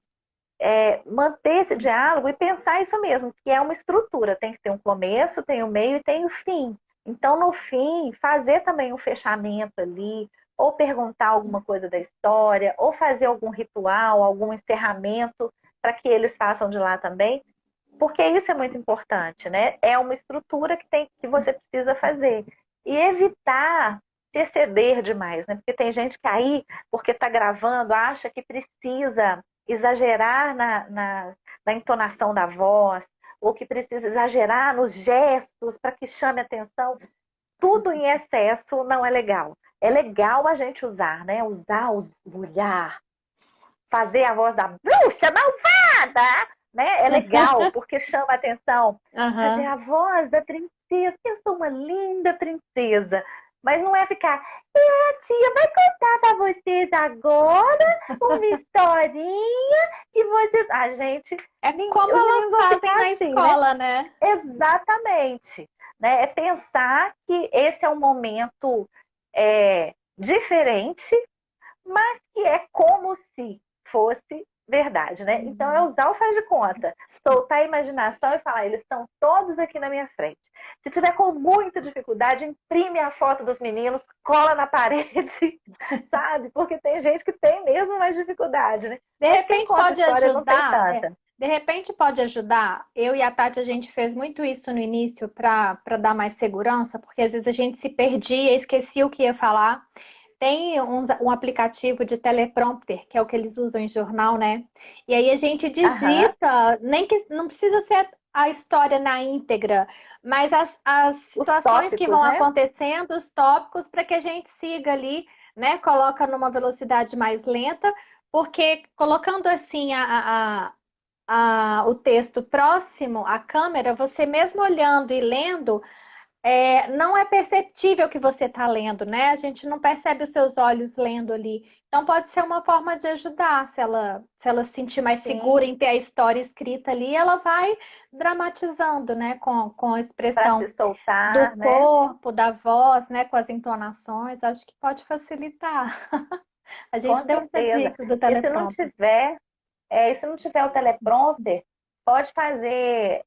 Manter esse diálogo e pensar isso mesmo, que é uma estrutura, tem que ter um começo, tem o meio e tem o fim. Então, no fim, fazer também um fechamento ali, ou perguntar alguma coisa da história, ou fazer algum ritual, algum encerramento, para que eles façam de lá também, porque isso é muito importante, né? É uma estrutura que você precisa fazer. E evitar se exceder demais, né? Porque tem gente que aí, porque está gravando, acha que precisa exagerar na entonação da voz, ou que precisa exagerar nos gestos para que chame atenção. Tudo em excesso não é legal. É legal a gente usar, né? Usar o olhar, fazer a voz da bruxa malvada, né? É legal, porque chama atenção. Fazer Uhum. a voz da princesa, eu sou uma linda princesa. Mas não é ficar, e a tia vai contar para vocês agora uma historinha que vocês... A gente, É como os elas meninos vão fazem ficar na assim, né? escola, né? Exatamente. Né? É pensar que esse é um momento diferente, mas que é como se fosse verdade, né? Então é usar o faz de conta, soltar a imaginação e falar, eles estão todos aqui na minha frente. Se tiver com muita dificuldade, imprime a foto dos meninos, cola na parede, sabe? Porque tem gente que tem mesmo mais dificuldade, né? De Mas quem repente conta pode história não tem ajudar, tanta. de repente pode ajudar. Eu e a Tati, a gente fez muito isso no início para dar mais segurança, porque às vezes a gente se perdia, esquecia o que ia falar. Tem um aplicativo de teleprompter, que é o que eles usam em jornal, né? E aí a gente Aham, digita, nem que não precisa ser a história na íntegra, mas as os situações que tópicos, vão né? acontecendo, os tópicos, para que a gente siga ali, né? Coloca numa velocidade mais lenta, porque colocando assim o texto próximo à câmera, você mesmo olhando e lendo, não é perceptível que você está lendo, né? A gente não percebe os seus olhos lendo ali. Então pode ser uma forma de ajudar, se ela se sentir mais segura Sim, em ter a história escrita ali, ela vai dramatizando, né? Com a para se expressão do soltar, né? corpo, da voz, né? Com as entonações, acho que pode facilitar. A Com gente deu muita certeza. dica do E se não teleprompter. tiver, e se não tiver o teleprompter, pode fazer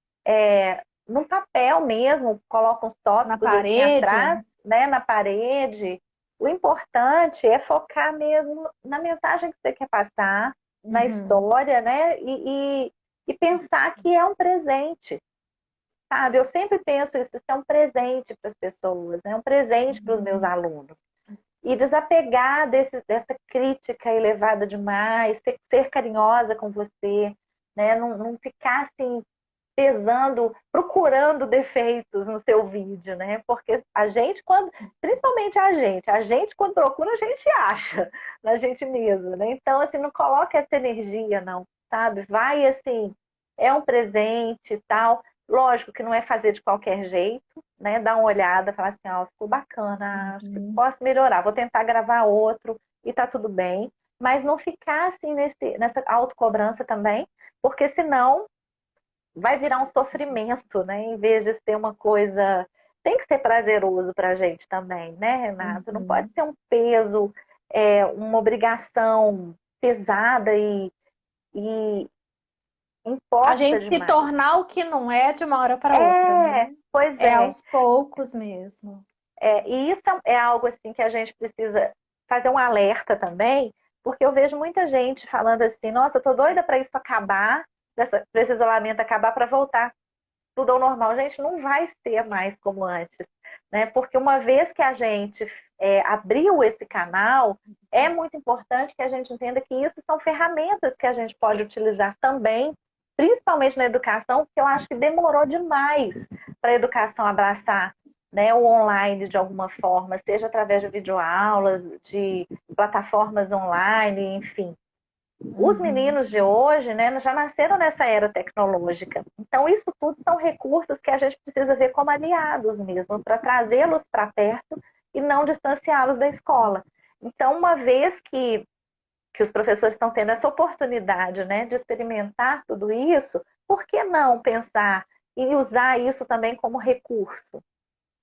no papel mesmo, coloca uns Na tópicos assim parede. atrás, né, na parede. O importante é focar mesmo na mensagem que você quer passar, na Uhum. história, né? E pensar que é um presente, sabe? Eu sempre penso isso é um presente para as pessoas, é um presente para os meus Uhum. alunos. E desapegar dessa crítica elevada demais, ser carinhosa com você, né? Não ficar assim pesando, procurando defeitos no seu vídeo, né? Porque a gente, principalmente a gente quando procura, a gente acha na gente mesmo, né? Então, assim, não coloca essa energia, não, sabe? Vai assim, é um presente e tal. Lógico que não é fazer de qualquer jeito, né? Dar uma olhada, falar assim, ó, ficou bacana, acho que Uhum. posso melhorar, vou tentar gravar outro e tá tudo bem. Mas não ficar assim nessa autocobrança também, porque senão vai virar um sofrimento, né? Em vez de ser uma coisa. Tem que ser prazeroso para a gente também, né, Renato? Não pode Uhum. ser um peso, uma obrigação pesada e A imposta gente se demais. tornar o que não é de uma hora para outra, né? Pois É é. aos poucos mesmo. E isso é algo assim que a gente precisa fazer um alerta também, porque eu vejo muita gente falando assim: nossa, eu tô doida para isso acabar, para esse isolamento acabar, para voltar tudo ao normal. Gente, não vai ser mais como antes, né? Porque uma vez que a gente abriu esse canal, é muito importante que a gente entenda que isso são ferramentas que a gente pode utilizar também, principalmente na educação, porque eu acho que demorou demais para a educação abraçar, né, o online de alguma forma, seja através de videoaulas, de plataformas online, enfim. Os Uhum. meninos de hoje, né, já nasceram nessa era tecnológica. Então, isso tudo são recursos que a gente precisa ver como aliados mesmo, para trazê-los para perto e não distanciá-los da escola. Então, uma vez que que os professores estão tendo essa oportunidade, né, de experimentar tudo isso, por que não pensar e usar isso também como recurso?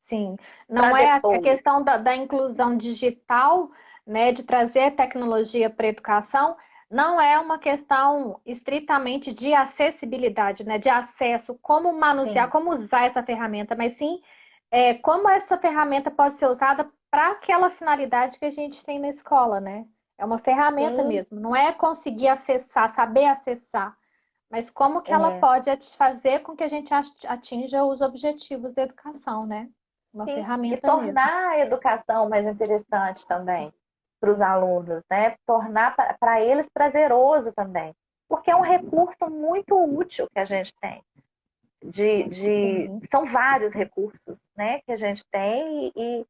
Sim, Para não é a depois. questão da inclusão digital, né, de trazer tecnologia para a educação, não é uma questão estritamente de acessibilidade, né, de acesso, como manusear, Sim, como usar essa ferramenta, mas sim como essa ferramenta pode ser usada para aquela finalidade que a gente tem na escola, né? É uma ferramenta sim, mesmo, não é conseguir acessar, saber acessar, mas como que ela é, pode fazer com que a gente atinja os objetivos da educação, né? Uma sim. E ferramenta mesmo. tornar a educação mais interessante também para os alunos, né? Tornar para eles prazeroso também. Porque é um recurso muito útil que a gente tem. Sim, São vários recursos, né, que a gente tem e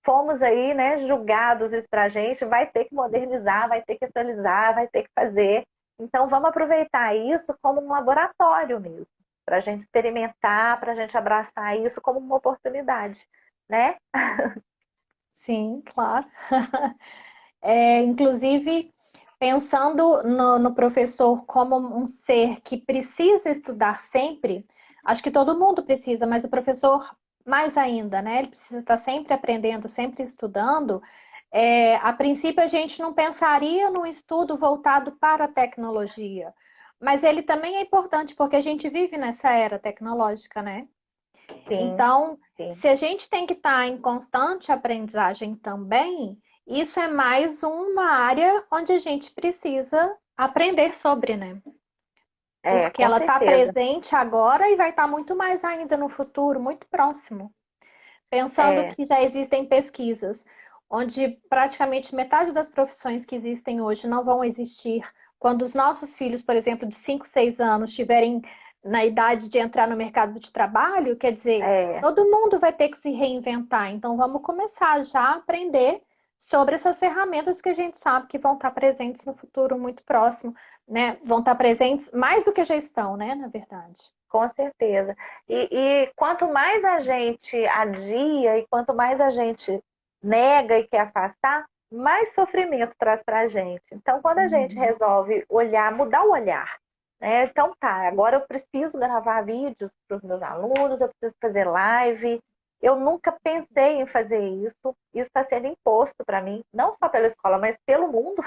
fomos aí, né, julgados isso para a gente, vai ter que modernizar, vai ter que atualizar, vai ter que fazer. Então vamos aproveitar isso como um laboratório mesmo, para a gente experimentar, para a gente abraçar isso como uma oportunidade, né? sim, claro. Inclusive, pensando no professor como um ser que precisa estudar sempre, acho que todo mundo precisa, mas o professor mais ainda, né? Ele precisa estar sempre aprendendo, sempre estudando. A princípio, a gente não pensaria num estudo voltado para a tecnologia, mas ele também é importante porque a gente vive nessa era tecnológica, né? Sim, Então, sim, se a gente tem que estar em constante aprendizagem também, isso é mais uma área onde a gente precisa aprender sobre, né? Porque com ela está certeza. presente agora e vai estar muito mais ainda no futuro, muito próximo. Pensando É, que já existem pesquisas onde praticamente metade das profissões que existem hoje não vão existir quando os nossos filhos, por exemplo, de 5, 6 anos, estiverem na idade de entrar no mercado de trabalho, quer dizer, é, todo mundo vai ter que se reinventar. Então, vamos começar já a aprender sobre essas ferramentas que a gente sabe que vão estar presentes no futuro muito próximo, né? Vão estar presentes mais do que já estão, né? Na verdade. com certeza. E quanto mais a gente adia e quanto mais a gente nega e quer afastar, mais sofrimento traz para a gente. Então, quando a gente Uhum. resolve olhar, mudar o olhar, né? Então, tá, agora eu preciso gravar vídeos para os meus alunos, eu preciso fazer live. Eu nunca pensei em fazer isso. Isso está sendo imposto para mim, não só pela escola, mas pelo mundo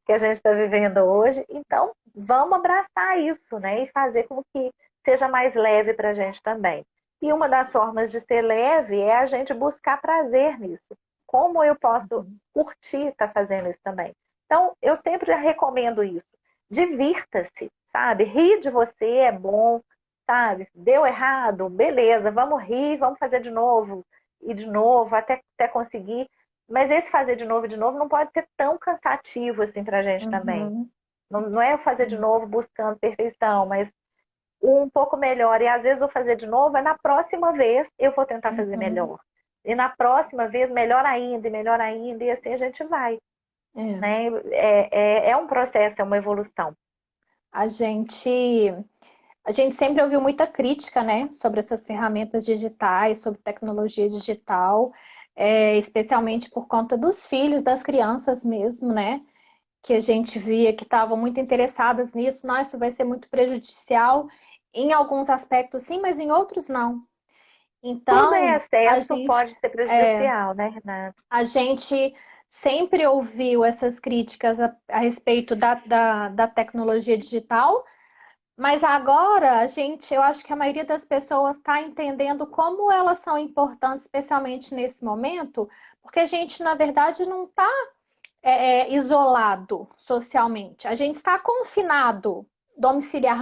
que a gente está vivendo hoje. Então, vamos abraçar isso, né? E fazer com que seja mais leve para a gente também. E uma das formas de ser leve é a gente buscar prazer nisso. Como eu posso curtir estar fazendo isso também? Então, eu sempre recomendo isso. Divirta-se, sabe? Rir de você é bom, sabe? Deu errado, beleza, vamos rir, vamos fazer de novo, e de novo, até conseguir. Mas esse fazer de novo, não pode ser tão cansativo assim para a gente também. Uhum. Não é fazer de novo buscando perfeição, mas um pouco melhor. E às vezes eu fazer de novo, é na próxima vez eu vou tentar fazer Uhum. melhor. E na próxima vez, melhor ainda, e assim a gente vai. É. Né? É um processo, é uma evolução. A gente, a gente sempre ouviu muita crítica, né, sobre essas ferramentas digitais, sobre tecnologia digital, especialmente por conta dos filhos, das crianças mesmo, né, que a gente via que estavam muito interessadas nisso. Não, isso vai ser muito prejudicial. Em alguns aspectos, sim, mas em outros não. Tudo em Então, excesso pode ser é, prejudicial, né, Renata? a gente sempre ouviu essas críticas a respeito da tecnologia digital. Mas agora eu acho que a maioria das pessoas está entendendo como elas são importantes, especialmente nesse momento, porque a gente, na verdade, não está isolado socialmente, a gente está confinado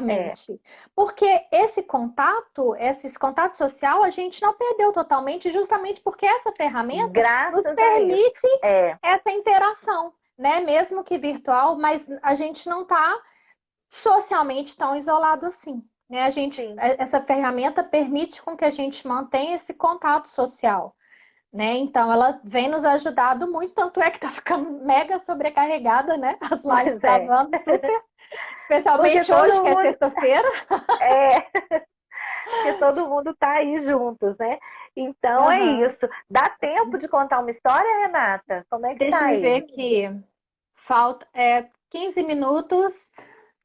É, domiciliarmente, porque esse contato social, a gente não perdeu totalmente, justamente porque essa ferramenta nos graças a isso. permite É, essa interação, né? Mesmo que virtual, mas a gente não está socialmente tão isolado assim. Né? sim. Essa ferramenta permite com que a gente mantenha esse contato social. Né? Então, ela vem nos ajudado muito, tanto é que tá ficando mega sobrecarregada, né? As lives Pois é. travando super, Porque especialmente hoje, todo que é mundo, sexta-feira. é, porque todo mundo tá aí juntos, né? Então é Aham. isso. Dá tempo de contar uma história, Renata? Como é que Deixa tá eu aí? ver aqui. Falta 15 minutos.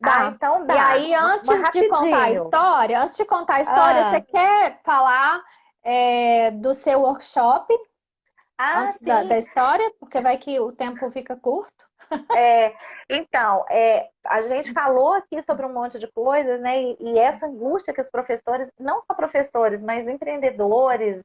Ah, Dá. então E dá. aí, Rapidinho. antes de contar a história, você Ah, quer falar do seu workshop antes da sim. história? Porque vai que o tempo fica curto. É, então, a gente falou aqui sobre um monte de coisas, né? E essa angústia que os professores, não só professores, mas empreendedores,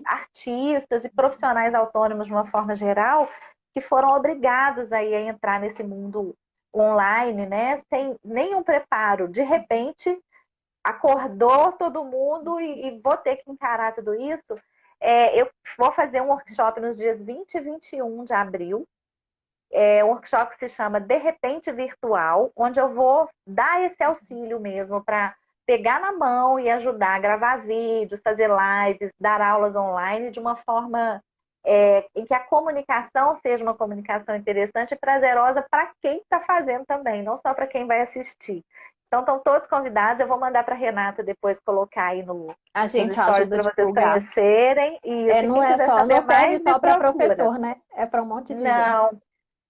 artistas e profissionais autônomos de uma forma geral, que foram obrigados aí a entrar nesse mundo online, né? Sem nenhum preparo. De repente, acordou todo mundo e vou ter que encarar tudo isso. Eu vou fazer um workshop nos dias 20 e 21 de abril. É um workshop que se chama De Repente Virtual, onde eu vou dar esse auxílio mesmo para pegar na mão e ajudar a gravar vídeos, fazer lives, dar aulas online de uma forma em que a comunicação seja uma comunicação interessante e prazerosa para quem está fazendo também, não só para quem vai assistir. Então, estão todos convidados. Eu vou mandar para a Renata depois colocar aí A nos gente stories ajuda a para vocês divulgar. conhecerem. E se Não quem quiser não saber serve mais, me só para procura. professor, né? É para um monte de gente. Não,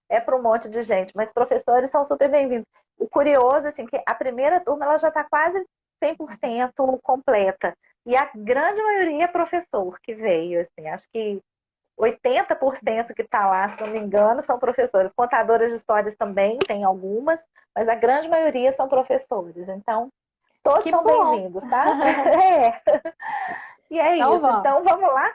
é para um monte de gente, mas professores são super bem-vindos. O curioso, assim, que a primeira turma ela já está quase 100% completa. E a grande maioria é professor que veio, assim, acho que 80% que está lá, se não me engano, são professores. Contadoras de histórias também, tem algumas, mas a grande maioria são professores. Então, todos Que são bom! bem-vindos, tá? É. E é Então isso. vamos. Então, vamos lá?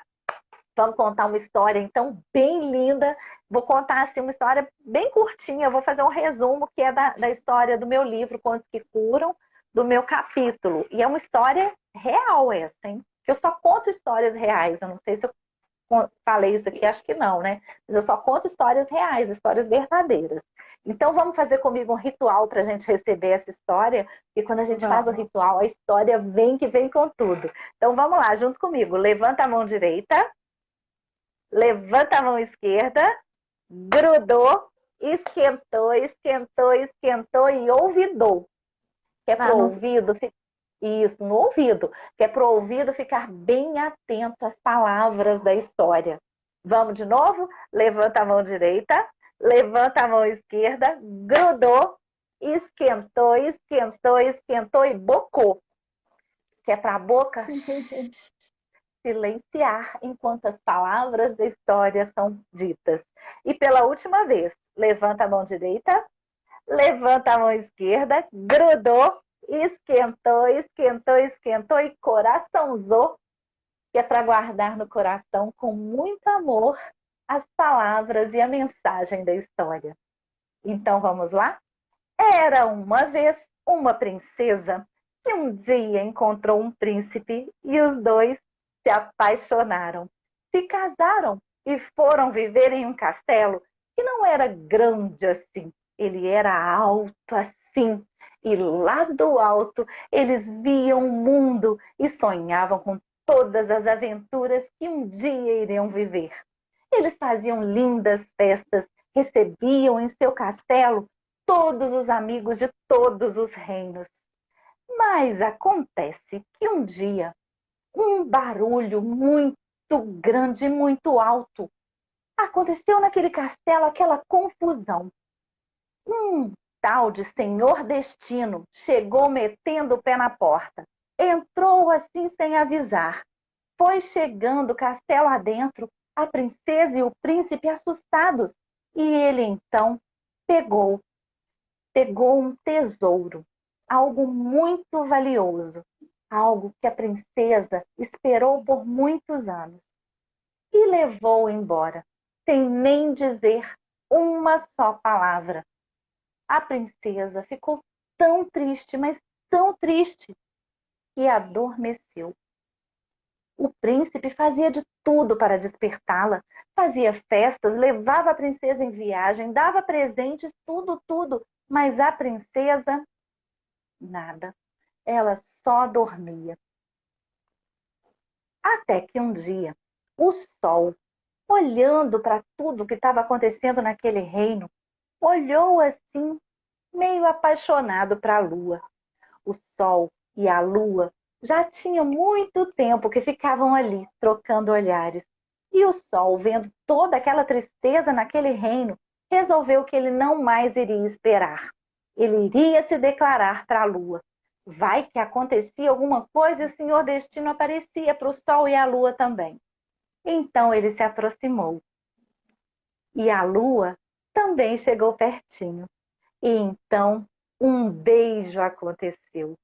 Vamos contar uma história, então, bem linda. Vou contar, assim, uma história bem curtinha. Eu vou fazer um resumo que é da história do meu livro, Contos que Curam, do meu capítulo. E é uma história real essa, hein? Eu só conto histórias reais. Eu não sei se eu falei isso aqui, acho que não, né? Mas eu só conto histórias reais, histórias verdadeiras. Então, vamos fazer comigo um ritual para a gente receber essa história. E quando a gente faz o Vamos. ritual, a história vem que vem com tudo. Então, vamos lá, junto comigo. Levanta a mão direita. Levanta a mão esquerda, grudou, esquentou, esquentou, esquentou e ouvidou. Que é Ah, pro não. ouvido, isso, no ouvido, que é pro ouvido ficar bem atento às palavras da história. Vamos de novo? Levanta a mão direita, levanta a mão esquerda, grudou, esquentou, esquentou, esquentou e bocou. Que é para a boca silenciar enquanto as palavras da história são ditas. E pela última vez, levanta a mão direita, levanta a mão esquerda, grudou, esquentou, esquentou, esquentou e coraçãozou, que é para guardar no coração com muito amor as palavras e a mensagem da história. Então vamos lá? Era uma vez uma princesa que um dia encontrou um príncipe e os dois se apaixonaram, se casaram e foram viver em um castelo que não era grande assim, ele era alto assim. E lá do alto eles viam o mundo e sonhavam com todas as aventuras que um dia iriam viver. Eles faziam lindas festas, recebiam em seu castelo todos os amigos de todos os reinos. Mas acontece que um dia, um barulho muito grande e muito alto aconteceu naquele castelo, aquela confusão. Um tal de Senhor Destino chegou metendo o pé na porta. Entrou assim sem avisar. Foi chegando castelo adentro, a princesa e o príncipe assustados. E ele então pegou um tesouro, algo muito valioso, algo que a princesa esperou por muitos anos e levou embora, sem nem dizer uma só palavra. A princesa ficou tão triste, mas tão triste, que adormeceu. O príncipe fazia de tudo para despertá-la, fazia festas, levava a princesa em viagem, dava presentes, tudo, tudo, mas a princesa, nada. Ela só dormia. Até que um dia, o sol, olhando para tudo que estava acontecendo naquele reino, olhou assim, meio apaixonado para a lua. O sol e a lua já tinha muito tempo que ficavam ali, trocando olhares. E o sol, vendo toda aquela tristeza naquele reino, resolveu que ele não mais iria esperar. Ele iria se declarar para a lua. Vai que acontecia alguma coisa e o Senhor Destino aparecia para o sol e a lua também. Então ele se aproximou. E a lua também chegou pertinho. E então um beijo aconteceu.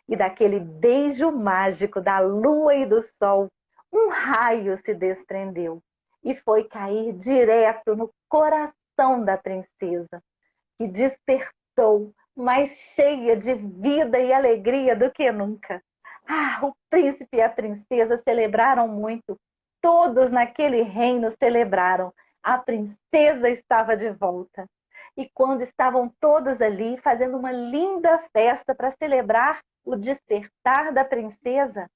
E daquele beijo mágico da lua e do sol, um raio se desprendeu e foi cair direto no coração da princesa, que despertou mais cheia de vida e alegria do que nunca. Ah, o príncipe e a princesa celebraram muito. Todos naquele reino celebraram. A princesa estava de volta. E quando estavam todos ali fazendo uma linda festa para celebrar o despertar da princesa,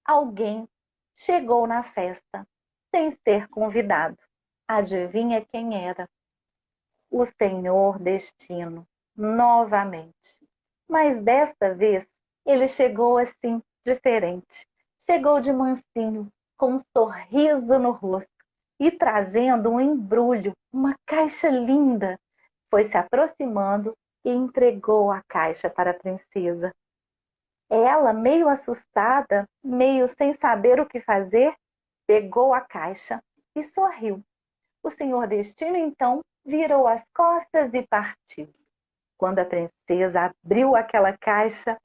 alguém chegou na festa sem ser convidado. Adivinha quem era? O Senhor Destino, novamente. Mas desta vez ele chegou assim, diferente. Chegou de mansinho, com um sorriso no rosto e trazendo um embrulho, uma caixa linda. Foi se aproximando e entregou a caixa para a princesa. Ela, meio assustada, meio sem saber o que fazer, pegou a caixa e sorriu. O Senhor Destino, então, virou as costas e partiu. Quando a princesa abriu aquela caixa,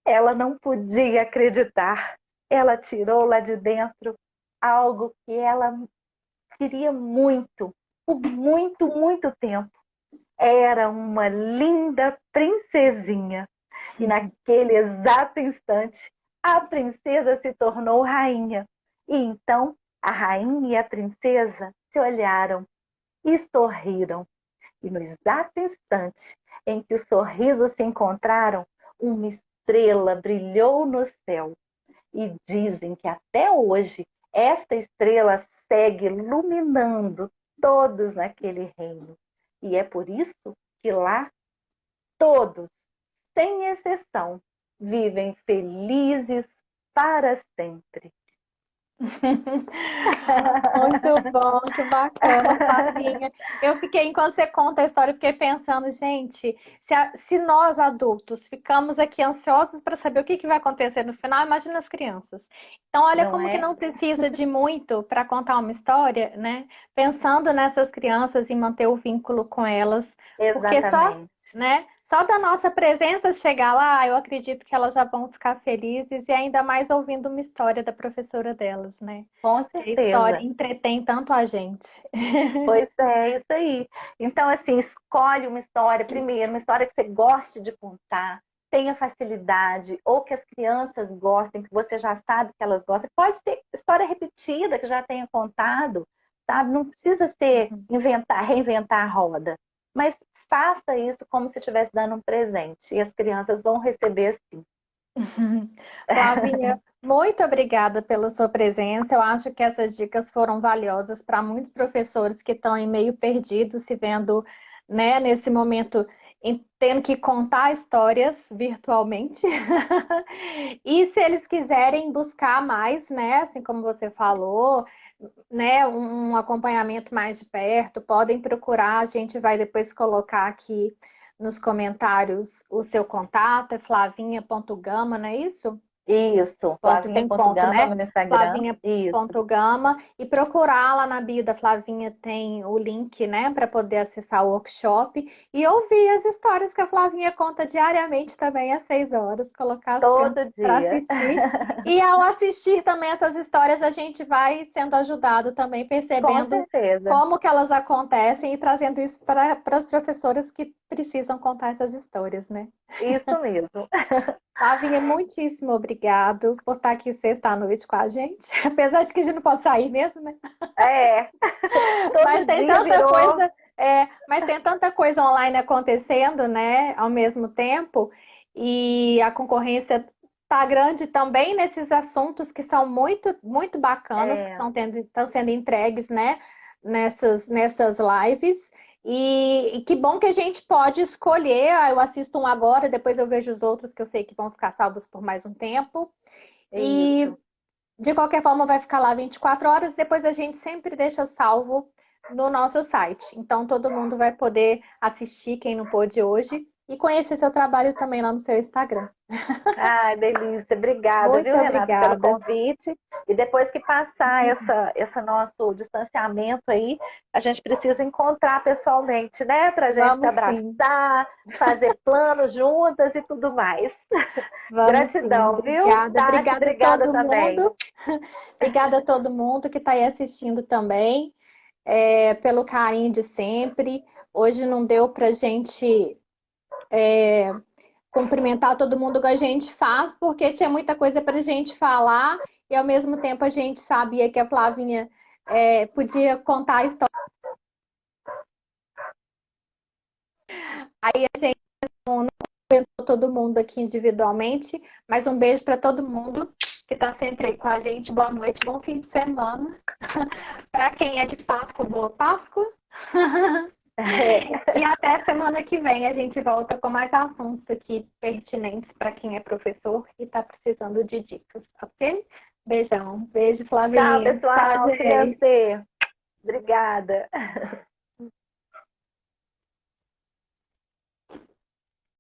ela não podia acreditar. Ela tirou lá de dentro algo que ela queria muito, por muito, muito tempo. Era uma linda princesinha. E naquele exato instante, a princesa se tornou rainha. E então, a rainha e a princesa se olharam e sorriram. E no exato instante em que os sorrisos se encontraram, uma estrela brilhou no céu. E dizem que até hoje, esta estrela segue iluminando todos naquele reino. E é por isso que lá todos, sem exceção, vivem felizes para sempre. Muito bom, que bacana, Flavinha. Eu fiquei, enquanto você conta a história, eu fiquei pensando, gente, se nós adultos ficamos aqui ansiosos para saber o que vai acontecer no final, imagina as crianças. Então, olha Não como que é? não precisa de muito para contar uma história, né? Pensando nessas crianças e manter o vínculo com elas, porque só, Exatamente. né? Só da nossa presença chegar lá, eu acredito que elas já vão ficar felizes e ainda mais ouvindo uma história da professora delas, né? Com Que a história certeza. entretém tanto a gente. Pois é, isso aí. Então, assim, escolhe uma história, primeiro, uma história que você goste de contar, tenha facilidade, ou que as crianças gostem, que você já sabe que elas gostam. Pode ser história repetida, que já tenha contado, sabe? Não precisa ser reinventar a roda. Mas faça isso como se estivesse dando um presente. E as crianças vão receber assim. Flavinha, muito obrigada pela sua presença. Eu acho que essas dicas foram valiosas para muitos professores que estão aí meio perdidos, se vendo, né, nesse momento tendo que contar histórias virtualmente. E se eles quiserem buscar mais, né, assim como você falou, né, um acompanhamento mais de perto, podem procurar. A gente vai depois colocar aqui nos comentários o seu contato, é flavinha.gama, não é isso? Isso, Ponto tem ponto, Flavinha.gama né? no Instagram. Isso. Flavinha.gama e procurar lá na bio da Flavinha tem o link, né, para poder acessar o workshop e ouvir as histórias que a Flavinha conta diariamente também às 6 horas, colocar as crianças Todo para dia. assistir. E ao assistir também essas histórias, a gente vai sendo ajudado também, Com percebendo certeza. como que elas acontecem e trazendo isso para as professoras que precisam contar essas histórias, né? Isso mesmo. Flavinha, muitíssimo obrigado por estar aqui sexta-noite com a gente. Apesar de que a gente não pode sair mesmo, né? É. Mas Todo tem dia tanta virou. coisa, mas tem tanta coisa online acontecendo, né, ao mesmo tempo, e a concorrência tá grande também nesses assuntos que são muito, muito bacanas, que É, estão sendo entregues, né, nessas lives. E que bom que a gente pode escolher. Ah, eu assisto um agora, depois eu vejo os outros que eu sei que vão ficar salvos por mais um tempo. E isso. de qualquer forma vai ficar lá 24 horas. Depois a gente sempre deixa salvo no nosso site. Então, todo mundo vai poder assistir, quem não pôde hoje, e conhecer seu trabalho também lá no seu Instagram. Ai, delícia. Obrigada, Muito viu, Renata, pelo obrigada. convite. E depois que passar esse nosso distanciamento aí, a gente precisa encontrar pessoalmente, né? Para a gente se Vamos sim. abraçar, fazer planos juntas e tudo mais. Vamos sim. Gratidão, viu? Obrigada. Tati, Obrigada a obrigada todo também. mundo. Obrigada a todo mundo que está aí assistindo também, pelo carinho de sempre. Hoje não deu para gente cumprimentar todo mundo que a gente faz, porque tinha muita coisa para a gente falar e ao mesmo tempo a gente sabia que a Flavinha podia contar a história. Aí a gente não cumprimentou todo mundo aqui individualmente, mas um beijo para todo mundo que está sempre aí com a gente. Boa noite, bom fim de semana. Para quem é de Páscoa, boa Páscoa. E até semana que vem a gente volta com mais assuntos aqui pertinentes para quem é professor e está precisando de dicas, ok? Beijão. Beijo, Flavinha. Tchau, pessoal. Tchau, gente. Obrigada.